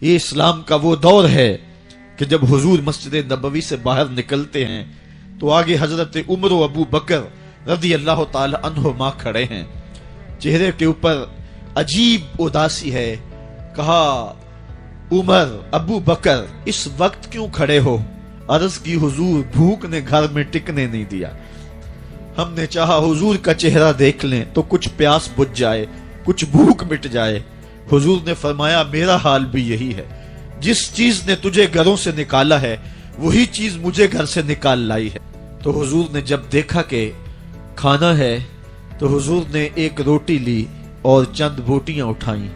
یہ اسلام کا وہ دور ہے کہ جب حضور مسجد نبوی سے باہر نکلتے ہیں تو آگے حضرت عمر و ابو بکر رضی اللہ تعالی عنہما کھڑے ہیں. چہرے کے اوپر عجیب اداسی ہے. کہا عمر ابو بکر اس وقت کیوں کھڑے ہو؟ عرض کی حضور بھوک نے گھر میں ٹکنے نہیں دیا. ہم نے چاہا حضور کا چہرہ دیکھ لیں تو کچھ پیاس بجھ جائے، کچھ بھوک مٹ جائے. حضور نے فرمایا میرا حال بھی یہی ہے. جس چیز نے تجھے گھروں سے نکالا ہے وہی چیز مجھے گھر سے نکال لائی ہے. تو حضور نے جب دیکھا کہ کھانا ہے تو حضور نے ایک روٹی لی اور چند بوٹیاں اٹھائیں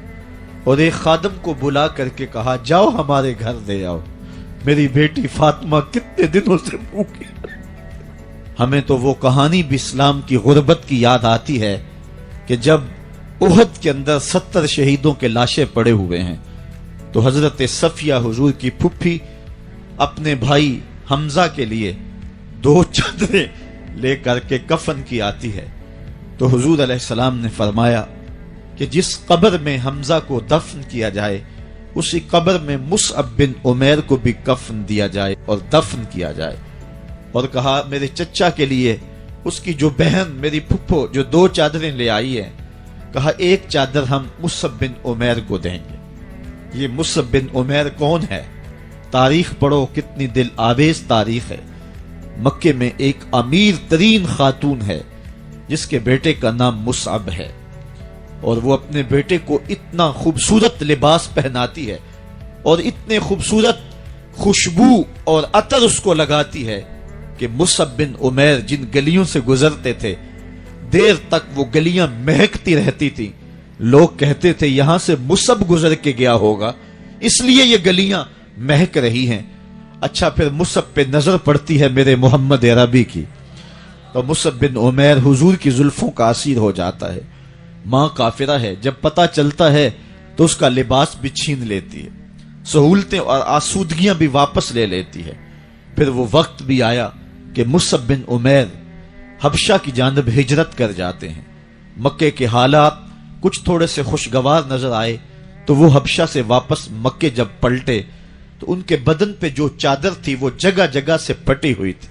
اور ایک خادم کو بلا کر کے کہا جاؤ ہمارے گھر دے آؤ، میری بیٹی فاطمہ کتنے دنوں سے بھوکی. ہمیں تو وہ کہانی بھی اسلام کی غربت کی یاد آتی ہے کہ جب احد کے اندر 70 شہیدوں کے لاشیں پڑے ہوئے ہیں تو حضرت صفیہ حضور کی پھپھی اپنے بھائی حمزہ کے لیے 2 چادریں لے کر کے کفن کی آتی ہے. تو حضور علیہ السلام نے فرمایا کہ جس قبر میں حمزہ کو دفن کیا جائے اسی قبر میں مصعب بن عمیر کو بھی کفن دیا جائے اور دفن کیا جائے. اور کہا میرے چچا کے لیے اس کی جو بہن میری پھپھو جو 2 چادریں لے آئی ہے، کہا ایک چادر ہم مصعب بن عمیر کو دیں گے. یہ مصعب بن عمیر کون ہے؟ تاریخ پڑھو، کتنی دل آویز تاریخ ہے. مکے میں ایک امیر ترین خاتون ہے جس کے بیٹے کا نام مصعب ہے، اور وہ اپنے بیٹے کو اتنا خوبصورت لباس پہناتی ہے اور اتنے خوبصورت خوشبو اور عطر اس کو لگاتی ہے کہ مصعب بن عمیر جن گلیوں سے گزرتے تھے دیر تک وہ گلیاں مہکتی رہتی تھی. لوگ کہتے تھے یہاں سے مصعب گزر کے گیا ہوگا اس لیے یہ گلیاں مہک رہی ہیں. اچھا پھر مصعب پہ نظر پڑتی ہے میرے محمد عربی کی تو مصعب بن عمیر حضور کی زلفوں کا اسیر ہو جاتا ہے. ماں کافرہ ہے، جب پتہ چلتا ہے تو اس کا لباس بھی چھین لیتی ہے، سہولتیں اور آسودگیاں بھی واپس لے لیتی ہے. پھر وہ وقت بھی آیا کہ مصعب بن عمیر حبشہ کی جانب ہجرت کر جاتے ہیں. مکے کے حالات کچھ تھوڑے سے خوشگوار نظر آئے تو وہ حبشہ سے واپس مکے جب پلٹے تو ان کے بدن پہ جو چادر تھی وہ جگہ جگہ سے پھٹی ہوئی تھی.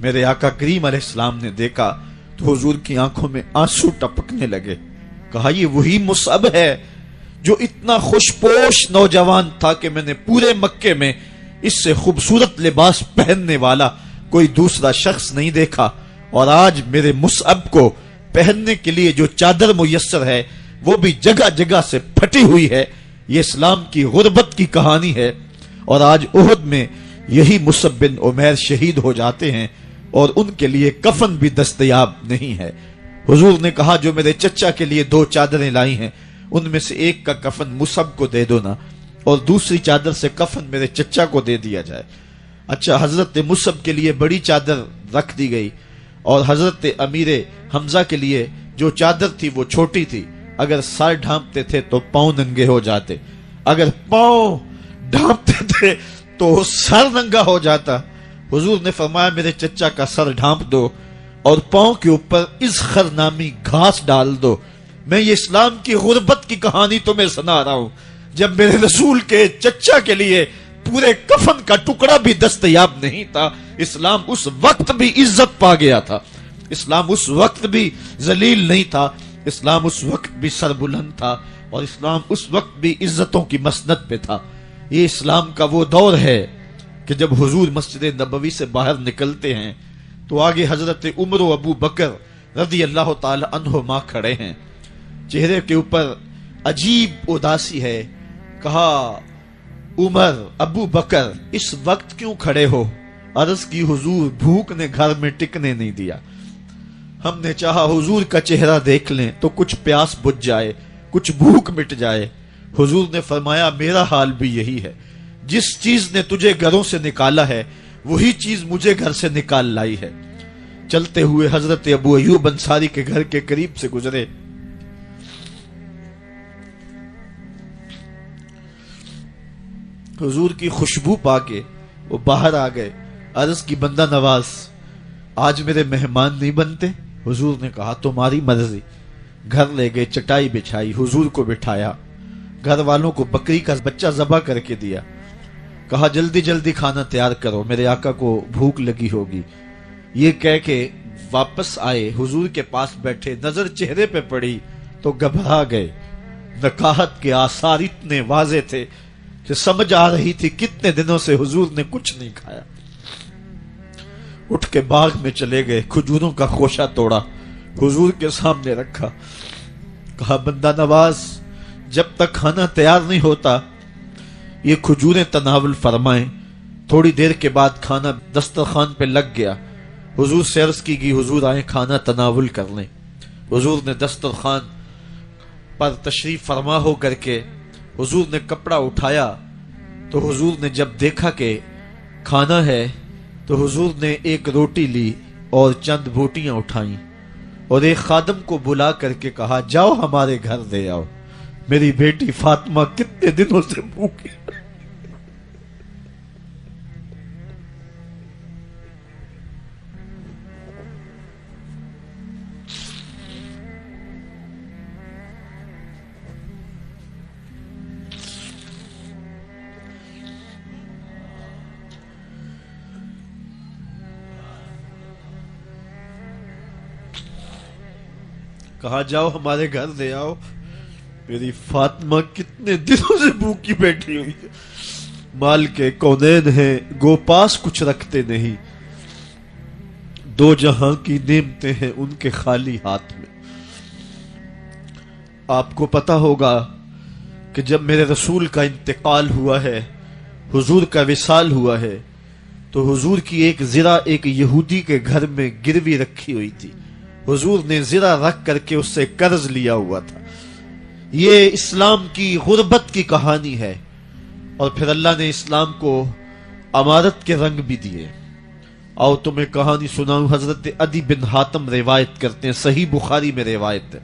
میرے آقا کریم علیہ السلام نے دیکھا تو حضور کی آنکھوں میں آنسو ٹپکنے لگے. کہا یہ وہی مصعب ہے جو اتنا خوشپوش نوجوان تھا کہ میں نے پورے مکے میں اس سے خوبصورت لباس پہننے والا کوئی دوسرا شخص نہیں دیکھا، اور آج میرے مصعب کو پہننے کے لیے جو چادر میسر ہے وہ بھی جگہ جگہ سے پھٹی ہوئی ہے. یہ اسلام کی غربت کی کہانی ہے. اور آج احد میں یہی مصعب بن عمیر شہید ہو جاتے ہیں اور ان کے لیے کفن بھی دستیاب نہیں ہے. حضور نے کہا جو میرے چچا کے لیے 2 چادریں لائی ہیں ان میں سے ایک کا کفن مصعب کو دے دو نا، اور دوسری چادر سے کفن میرے چچا کو دے دیا جائے. اچھا حضرت مصعب کے لیے بڑی چادر رکھ دی گئی اور حضرت امیر حمزہ کے لیے جو چادر تھی وہ چھوٹی تھی. اگر سر ڈھانپتے تھے تو پاؤں ننگے ہو جاتے، اگر پاؤں ڈھانپتے تھے تو سر ننگا ہو جاتا. حضور نے فرمایا میرے چچا کا سر ڈھانپ دو اور پاؤں کے اوپر اذخر نامی گھاس ڈال دو. میں یہ اسلام کی غربت کی کہانی تمہیں سنا رہا ہوں. جب میرے رسول کے چچا کے لیے پورے کفن کا ٹکڑا بھی دستیاب نہیں تھا، اسلام اس وقت بھی عزت پا گیا تھا، اسلام اس وقت بھی ذلیل نہیں تھا، اسلام اس وقت بھی سربلند تھا، اور اسلام اس وقت بھی عزتوں کی مسند پہ تھا. یہ اسلام کا وہ دور ہے کہ جب حضور مسجد نبوی سے باہر نکلتے ہیں تو آگے حضرت عمر و ابو بکر رضی اللہ تعالی عنہما کھڑے ہیں. چہرے کے اوپر عجیب اداسی ہے. کہا عمر ابو بکر اس وقت کیوں کھڑے ہو؟ عرض کی حضور بھوک نے گھر میں ٹکنے نہیں دیا. ہم نے چاہا حضور کا چہرہ دیکھ لیں تو کچھ پیاس بجھ جائے، کچھ بھوک مٹ جائے. حضور نے فرمایا میرا حال بھی یہی ہے. جس چیز نے تجھے گھروں سے نکالا ہے وہی چیز مجھے گھر سے نکال لائی ہے. چلتے ہوئے حضرت ابو ایوب انصاری کے گھر کے قریب سے گزرے. حضور کی خوشبو پا کے وہ باہر آ گئے. عرض کی بندہ نواز آج میرے مہمان نہیں بنتے؟ حضور نے کہا تمہاری مرضی. گھر لے گئے، چٹائی بچھائی، حضور کو بٹھایا. گھر والوں کو بکری کا بچہ ذبح کر کے دیا، کہا جلدی جلدی کھانا تیار کرو، میرے آقا کو بھوک لگی ہوگی۔ یہ کہہ کے واپس آئے، حضور کے پاس بیٹھے، نظر چہرے پہ پڑی تو گھبرا گئے۔ نکاحت کے آثار اتنے واضح تھے کہ سمجھ آ رہی تھی کتنے دنوں سے حضور نے کچھ نہیں کھایا۔ اٹھ کے باغ میں چلے گئے، کھجوروں کا خوشہ توڑا، حضور کے سامنے رکھا، کہا بندہ نواز جب تک کھانا تیار نہیں ہوتا یہ کھجوریں تناول فرمائیں۔ تھوڑی دیر کے بعد کھانا دسترخوان پہ لگ گیا، حضور سے عرض کی گئی حضور آئیں کھانا تناول کر لیں۔ حضور نے دسترخوان پر تشریف فرما ہو کر کے حضور نے کپڑا اٹھایا تو حضور نے جب دیکھا کہ کھانا ہے تو حضور نے ایک روٹی لی اور چند بوٹیاں اٹھائیں اور ایک خادم کو بلا کر کے کہا جاؤ ہمارے گھر دے آؤ، میری بیٹی فاطمہ کتنے دنوں سے بھوکی۔ کہا جاؤ ہمارے گھر دے آؤ، میری فاطمہ کتنے دنوں سے بھوکی بیٹھی ہوئی ہے۔ مال کے کونین ہیں گو پاس کچھ رکھتے نہیں، دو جہاں کی نعمتیں ہیں ان کے خالی ہاتھ میں۔ آپ کو پتا ہوگا کہ جب میرے رسول کا انتقال ہوا ہے، حضور کا وصال ہوا ہے، تو حضور کی ایک زرہ ایک یہودی کے گھر میں گروی رکھی ہوئی تھی، حضور نے زرہ رکھ کر کے اس سے قرض لیا ہوا تھا۔ یہ اسلام کی غربت کی کہانی ہے، اور پھر اللہ نے اسلام کو امارت کے رنگ بھی دیے۔ آؤ تمہیں کہانی سناؤں، حضرت عدی بن حاتم روایت کرتے ہیں، صحیح بخاری میں روایت ہے۔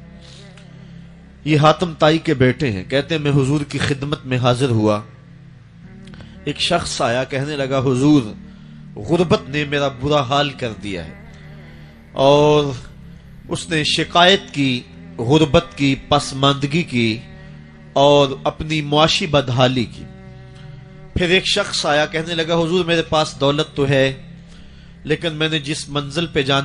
یہ حاتم تائی کے بیٹے ہیں، کہتے ہیں میں حضور کی خدمت میں حاضر ہوا، ایک شخص آیا کہنے لگا حضور غربت نے میرا برا حال کر دیا ہے، اور اس نے شکایت کی غربت کی، پسماندگی کی اور اپنی معاشی بدحالی کی۔ پھر ایک شخص آیا کہنے لگا حضور میرے پاس دولت تو ہے لیکن میں نے جس منزل پہ جانا